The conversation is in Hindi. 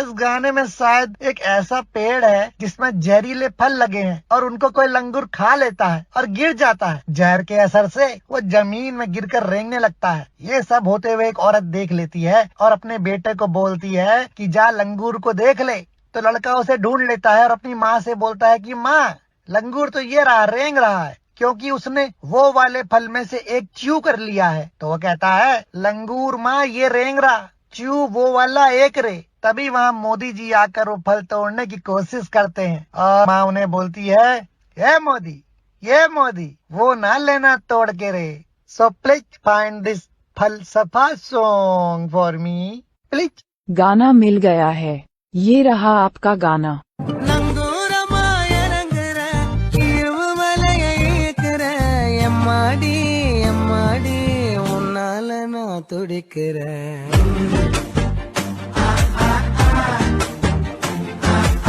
इस गाने में शायद एक ऐसा पेड़ है जिसमें जहरीले फल लगे हैं और उनको कोई लंगूर खा लेता है और गिर जाता है। जहर के असर से वो जमीन में गिरकर रेंगने लगता है। ये सब होते हुए एक औरत देख लेती है और अपने बेटे को बोलती है कि जा लंगूर को देख ले। तो लड़का उसे ढूंढ लेता है और अपनी माँ से बोलता है कि माँ, लंगूर तो ये रहा, रेंग रहा है, क्योंकि उसने वो वाले फल में से एक च्यू कर लिया है। तो वो कहता है, लंगूर माँ ये रेंग रहा, च्यू वो वाला एक रे। तभी वहाँ मोदी जी आकर वो फल तोड़ने की कोशिश करते हैं और माँ उन्हें बोलती है, ये मोदी वो ना लेना तोड़ के रे। सो प्लीज फाइंड दिस फलसफा सॉन्ग फॉर मी प्लीज। गाना मिल गया है, ये रहा आपका गाना। எம்மாடி எம்மாடி உன்னால நான் துடிக்கிறேன்।